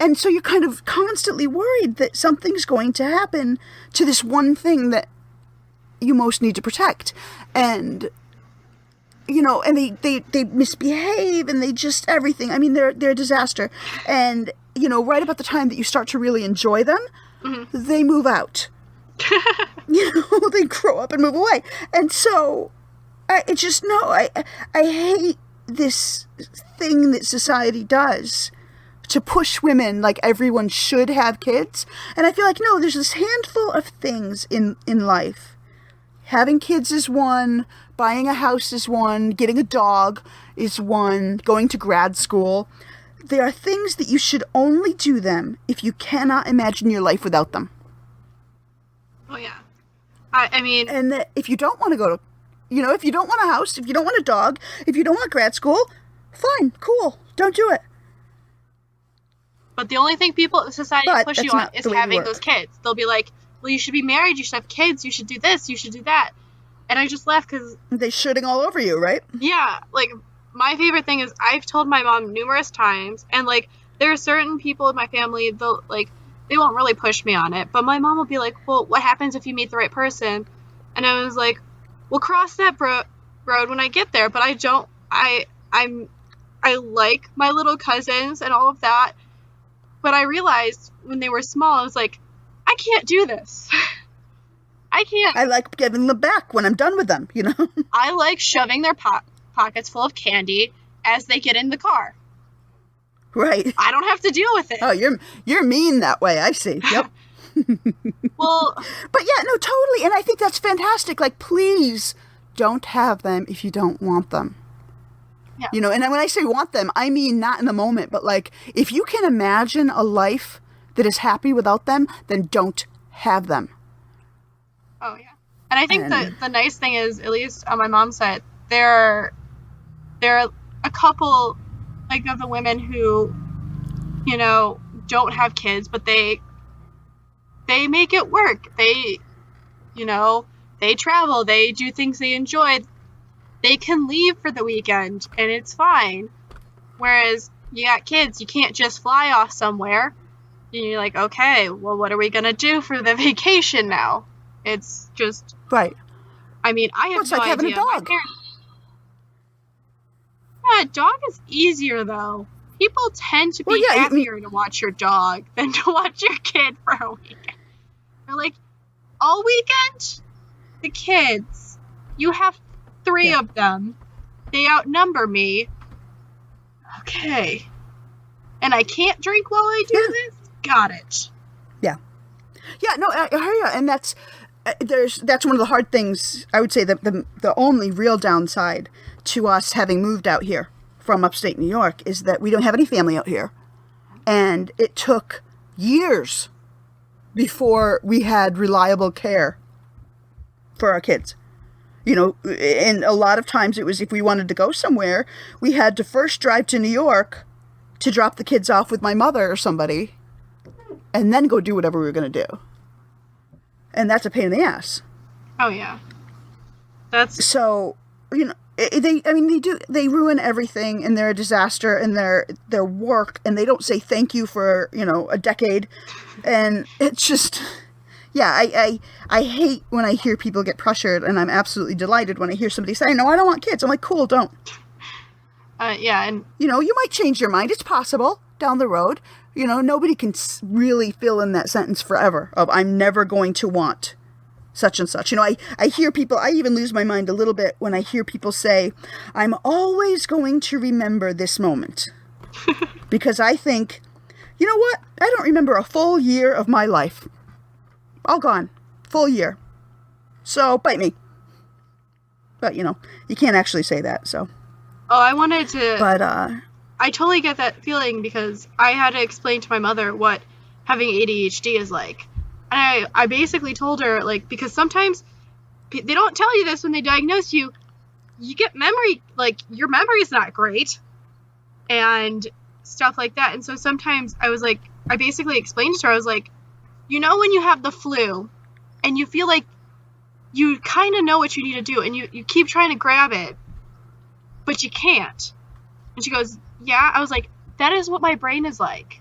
and so you're kind of constantly worried that something's going to happen to this one thing that you most need to protect. And, you know, and they misbehave and they just everything. I mean, they're a disaster. And, you know, right about the time that you start to really enjoy them, mm-hmm. they move out. You know, they grow up and move away. And so I hate this thing that society does to push women like everyone should have kids. And I feel like, no, there's this handful of things in life. Having kids is one, buying a house is one, getting a dog is one, going to grad school. There are things that you should only do them if you cannot imagine your life without them. Oh, yeah. I mean... And that if you don't want to go to... You know, if you don't want a house, if you don't want a dog, if you don't want grad school, fine, cool, don't do it. But the only thing society push you on is having those kids. They'll be like, well, you should be married, you should have kids, you should do this, you should do that. And I just laugh because... They're shitting all over you, right? Yeah, like, my favorite thing is I've told my mom numerous times, and, like, there are certain people in my family, they won't really push me on it, but my mom will be like, well, what happens if you meet the right person? And I was like, we'll cross that road when I get there, but I like my little cousins and all of that, but I realized when they were small, I was like, I can't do this. I can't. I like giving them back when I'm done with them, you know? I like shoving their pockets full of candy as they get in the car. Right. I don't have to deal with it. Oh, you're mean that way, I see. Yep. Well, but yeah, no, totally. And I think that's fantastic. Like, please don't have them if you don't want them. Yeah. You know, and when I say want them, I mean not in the moment, but like, if you can imagine a life that is happy without them, then don't have them. Oh, yeah. And I think the nice thing is, at least on my mom's side, there are a couple, like, of the women who, you know, don't have kids, but they make it work. They, you know, they travel, they do things they enjoy. They can leave for the weekend, and it's fine. Whereas you got kids, you can't just fly off somewhere. you're like, okay, well, what are we going to do for the vacation now? It's just... Right. I mean, I have it's no like having idea. a dog. Yeah, dog is easier, though. People tend to be happier to watch your dog than to watch your kid for a weekend. They're like, all weekend? The kids. You have 3 of them. They outnumber me. Okay. And I can't drink while I do this? Got it. Yeah. Yeah, no, I hear you. And that's one of the hard things, I would say, that the only real downside to us having moved out here from upstate New York is that we don't have any family out here. And it took years before we had reliable care for our kids. You know, and a lot of times it was, if we wanted to go somewhere, we had to first drive to New York to drop the kids off with my mother or somebody, and then go do whatever we were going to do. And that's a pain in the ass. Oh, yeah. That's... So, you know, they ruin everything, and they're a disaster in their work, and they don't say thank you for, you know, a decade. And it's just... Yeah, I hate when I hear people get pressured, and I'm absolutely delighted when I hear somebody say, no, I don't want kids. I'm like, cool, don't. Yeah, and... You know, you might change your mind. It's possible down the road. You know, nobody can really fill in that sentence forever of, I'm never going to want such and such. You know, I hear people, I even lose my mind a little bit when I hear people say, I'm always going to remember this moment. Because I think, you know what? I don't remember a full year of my life. All gone. Full year. So, bite me. But, you know, you can't actually say that, so. Oh, I wanted to... But, I totally get that feeling because I had to explain to my mother what having ADHD is like. And I basically told her, like, because sometimes they don't tell you this when they diagnose you. You get memory, like, your memory is not great. And stuff like that. And so sometimes I was like, I basically explained to her, I was like, you know when you have the flu and you feel like you kind of know what you need to do and you keep trying to grab it, but you can't. And she goes, yeah. I was like, that is what my brain is like.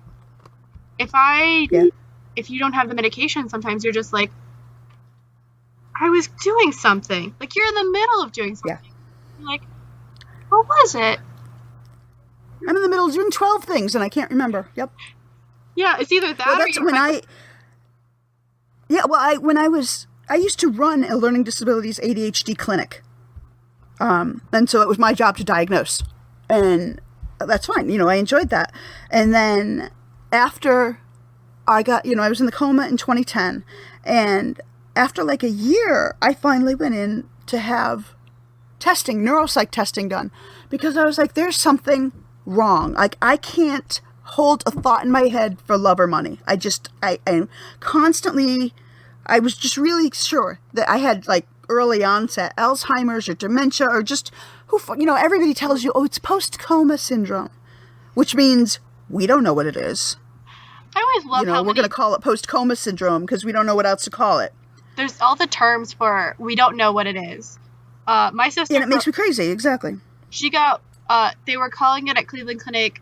If you don't have the medication, sometimes you're just like, I was doing something. Like, you're in the middle of doing something. Yeah. You're like, what was it? I'm in the middle of doing 12 things and I can't remember. Yep. Yeah, it's either that or you're... I used to run a learning disabilities ADHD clinic. And so it was my job to diagnose. And that's fine. You know, I enjoyed that. And then after I got, you know, I was in the coma in 2010. And after like a year, I finally went in to have testing, neuropsych testing done. Because I was like, there's something wrong. Like, I can't hold a thought in my head for love or money. I was just really sure that I had like early onset Alzheimer's or dementia or just, you know, everybody tells you, oh, it's post-coma syndrome, which means we don't know what it is. I always love how we're going to call it post-coma syndrome because we don't know what else to call it. There's all the terms for we don't know what it is. My sister... And it makes me crazy, exactly. She got, they were calling it at Cleveland Clinic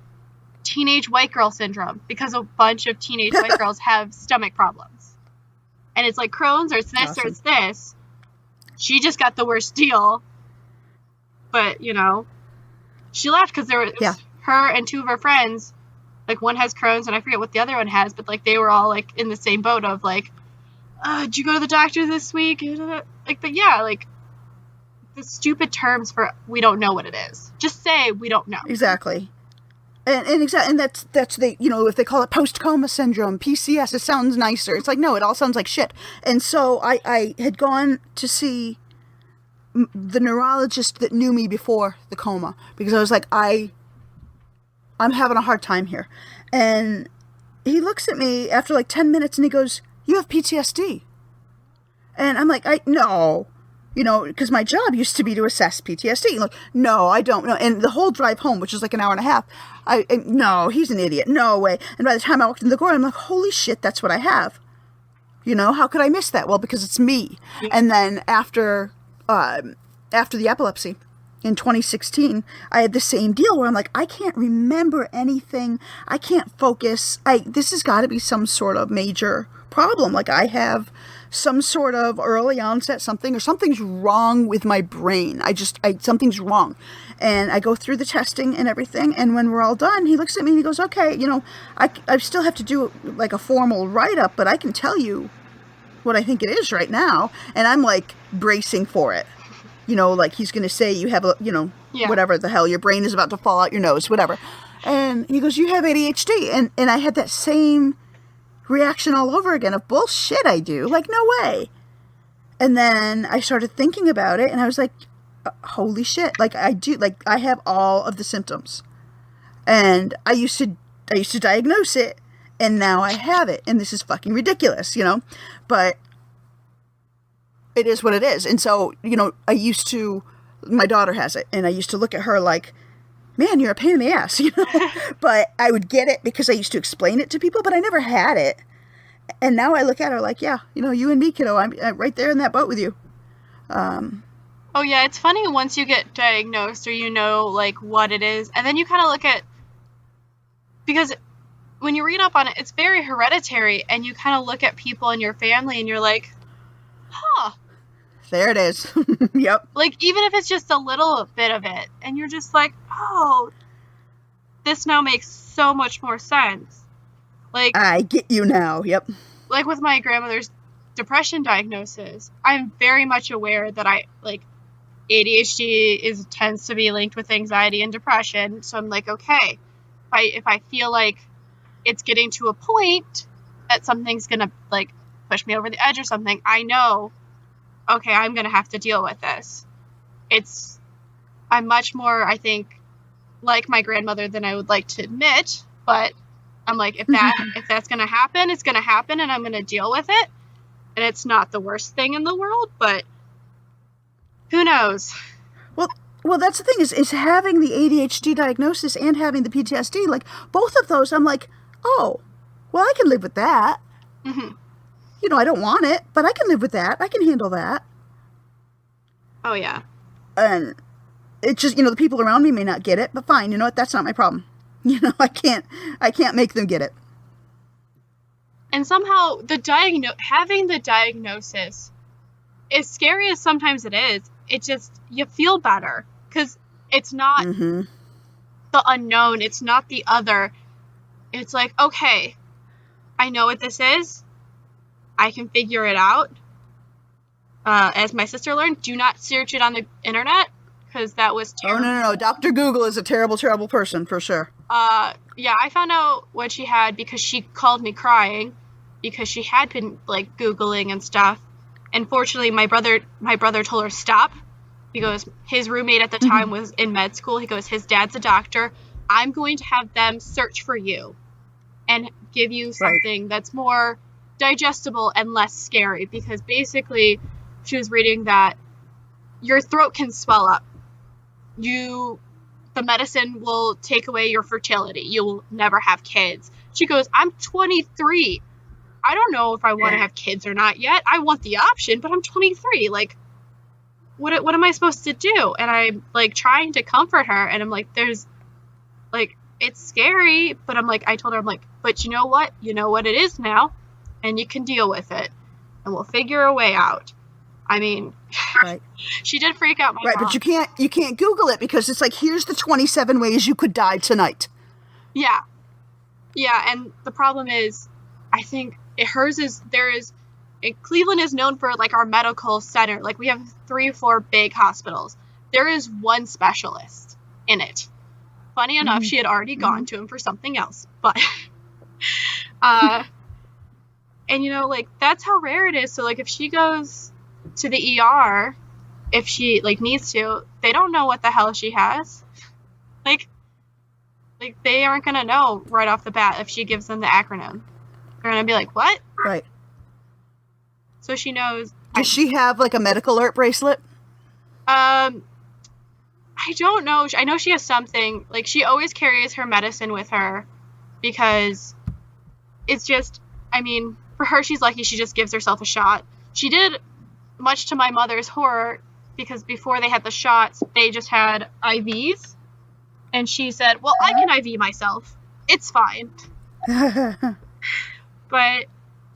teenage white girl syndrome because a bunch of teenage white girls have stomach problems. And it's like Crohn's or it's this or it's this. She just got the worst deal. But, you know, she laughed because there was her and 2 of her friends. Like, one has Crohn's and I forget what the other one has. But, like, they were all, like, in the same boat of, like, did you go to the doctor this week? Like, but yeah, like, the stupid terms for we don't know what it is. Just say we don't know. Exactly. And that's the, you know, if they call it post-coma syndrome, PCS, it sounds nicer. It's like, no, it all sounds like shit. And so I had gone to see the neurologist that knew me before the coma because I was like, I'm having a hard time here. And he looks at me after like 10 minutes and he goes, you have PTSD. And I'm like, no. You know, because my job used to be to assess PTSD. Like, no, I don't know. And the whole drive home, which is like an hour and a half, no, he's an idiot. No way. And by the time I walked in the door, I'm like, holy shit, that's what I have. You know, how could I miss that? Well, because it's me. And then after the epilepsy, in 2016, I had the same deal where I'm like, I can't remember anything. I can't focus. This has got to be some sort of major problem. Like I have some sort of early onset something, or something's wrong with my brain. Something's wrong. And I go through the testing and everything. And when we're all done, he looks at me and he goes, okay, I still have to do like a formal write-up, but I can tell you what I think it is right now. And I'm like bracing for it. Like he's going to say you have whatever the hell, your brain is about to fall out your nose, whatever. And he goes, you have ADHD. And I had that same reaction all over again of bullshit I do. Like, no way. And then I started thinking about it and I was like, holy shit. Like I do, like I have all of the symptoms. And I used to diagnose it and now I have it. And this is fucking ridiculous, but it is what it is. And so, my daughter has it, and I used to look at her like, man, you're a pain in the ass, but I would get it because I used to explain it to people, but I never had it. And now I look at her like, yeah, you and me, kiddo, I'm right there in that boat with you. Oh yeah, it's funny once you get diagnosed or like what it is, and then you kind of look at, because when you read up on it, it's very hereditary, and you kind of look at people in your family and you're like, huh. There it is. Yep. Like, even if it's just a little bit of it, and you're just like, oh, this now makes so much more sense. Like, I get you now. Yep. Like with my grandmother's depression diagnosis, I'm very much aware that ADHD tends to be linked with anxiety and depression. So I'm like, okay, if I feel like it's getting to a point that something's gonna like push me over the edge or something, I know, okay, I'm going to have to deal with this. I'm much more, I think, like my grandmother than I would like to admit, but I'm like, if that's going to happen, it's going to happen, and I'm going to deal with it. And it's not the worst thing in the world, but who knows? Well, that's the thing is having the ADHD diagnosis and having the PTSD, like both of those, I'm like, oh, well, I can live with that. Mm-hmm. I don't want it, but I can live with that. I can handle that. Oh, yeah. And it's just, the people around me may not get it, but fine. You know what? That's not my problem. I can't make them get it. And somehow having the diagnosis, as scary as sometimes it is, it just, you feel better because it's not the unknown. It's not the other. It's like, okay, I know what this is. I can figure it out. As my sister learned, do not search it on the internet, because that was terrible. Oh, no. Dr. Google is a terrible, terrible person, for sure. Yeah, I found out what she had because she called me crying, because she had been, like, Googling and stuff. And fortunately, my brother told her stop. He goes, his roommate at the time was in med school. He goes, his dad's a doctor. I'm going to have them search for you and give you something that's more digestible and less scary, because basically she was reading that your throat can swell up. The medicine will take away your fertility. You'll never have kids. She goes, I'm 23. I don't know if I want to have kids or not yet. I want the option, but I'm 23. Like, what am I supposed to do? And I'm like trying to comfort her, and I'm like, there's like, it's scary, but I'm like, I told her, I'm like, but you know what? You know what it is now. And you can deal with it, and we'll figure a way out. I mean, she did freak out my mom. But you can't Google it, because it's like, here's the 27 ways you could die tonight. Yeah, and the problem is, I think Cleveland is known for like our medical center. Like we have 3 or 4 big hospitals. There is one specialist in it. Funny enough, she had already gone to him for something else, but and like that's how rare it is. So like if she goes to the ER, if she like needs to, they don't know what the hell she has. Like they aren't gonna know right off the bat if she gives them the acronym. They're gonna be like, what? Right. So she knows. Does she have like a medical alert bracelet? I don't know. I know she has something. Like she always carries her medicine with her, because it's just, I mean, for her, she's lucky she just gives herself a shot. She did, much to my mother's horror, because before they had the shots, they just had IVs. And she said, well, I can IV myself. It's fine. But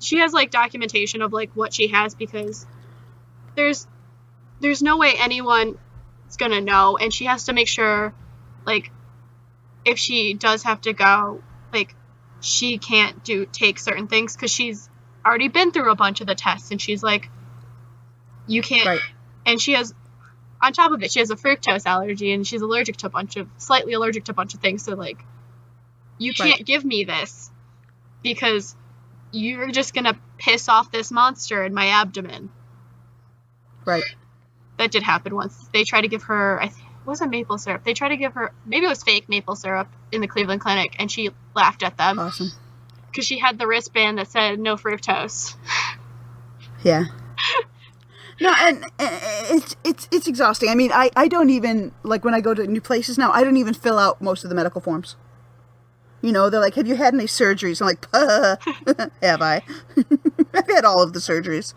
she has, like, documentation of, like, what she has, because there's no way anyone is going to know. And she has to make sure, like, if she does have to go, like, she can't take certain things, because she's already been through a bunch of the tests, and she's like, you can't. Right. And she has, on top of it, she has a fructose allergy, and she's slightly allergic to a bunch of things. So, like, you can't give me this, because you're just going to piss off this monster in my abdomen. Right. That did happen once. They tried to give her, it wasn't maple syrup. They tried to give her, maybe it was fake maple syrup in the Cleveland Clinic, and she laughed at them. Awesome. Because she had the wristband that said no fructose. Yeah. No, and it's exhausting. I mean, I don't even, like, when I go to new places now, I don't even fill out most of the medical forms. You know, they're like, have you had any surgeries? I'm like, have I? I've had all of the surgeries.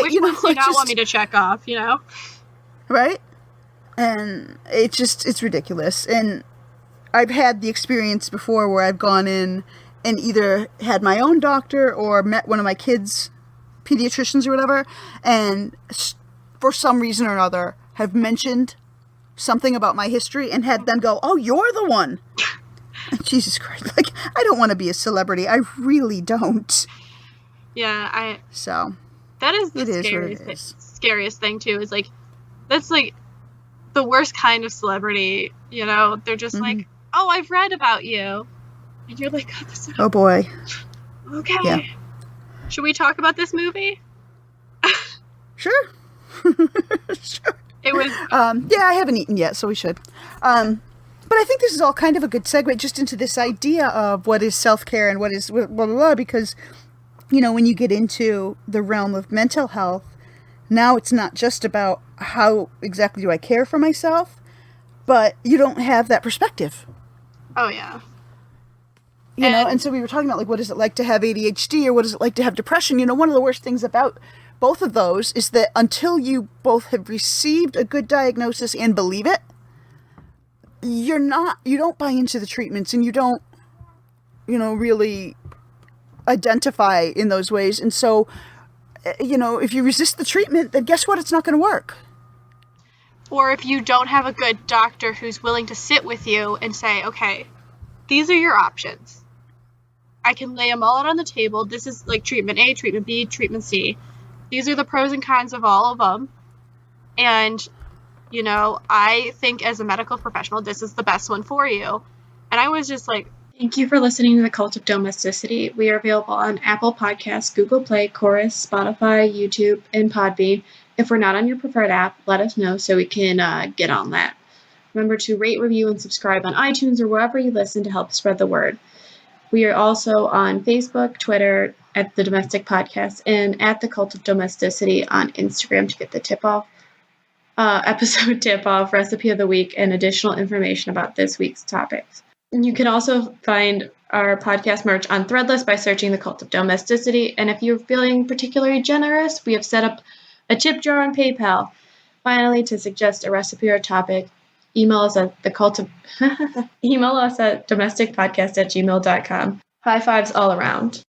Which ones do you not want me to check off, you know? Right? And it's ridiculous. And I've had the experience before where I've gone in and either had my own doctor or met one of my kids' pediatricians or whatever, and for some reason or another have mentioned something about my history and had them go, oh, you're the one. Jesus Christ. Like, I don't want to be a celebrity. I really don't. Yeah, So. That is the scariest thing, too, is, like, that's, like, the worst kind of celebrity, you know? They're just like, oh, I've read about you. And you're like, oh, boy. Okay. Yeah. Should we talk about this movie? Sure. Sure. It was... yeah, I haven't eaten yet, so we should. But I think this is all kind of a good segue just into this idea of what is self-care and what is blah, blah, blah, because, you know, when you get into the realm of mental health, now it's not just about how exactly do I care for myself, but you don't have that perspective. Oh, yeah. You know, and so we were talking about, like, what is it like to have ADHD or what is it like to have depression? You know, one of the worst things about both of those is that until you both have received a good diagnosis and believe it, you don't buy into the treatments and you don't, you know, really identify in those ways. And so, you know, if you resist the treatment, then guess what? It's not going to work. Or if you don't have a good doctor who's willing to sit with you and say, okay, these are your options. I can lay them all out on the table. This is like treatment A, treatment B, treatment C. These are the pros and cons of all of them. And, you know, I think as a medical professional, this is the best one for you. And I was just like... Thank you for listening to The Cult of Domesticity. We are available on Apple Podcasts, Google Play, Chorus, Spotify, YouTube, and Podbean. If we're not on your preferred app, let us know so we can get on that. Remember to rate, review, and subscribe on iTunes or wherever you listen to help spread the word. We are also on Facebook, Twitter, at The Domestic Podcast, and at The Cult of Domesticity on Instagram to get the tip-off, episode tip-off, recipe of the week, and additional information about this week's topics. And you can also find our podcast merch on Threadless by searching The Cult of Domesticity, and if you're feeling particularly generous, we have set up a tip jar on PayPal. Finally, to suggest a recipe or topic, email us at domesticpodcast@gmail.com. High fives all around.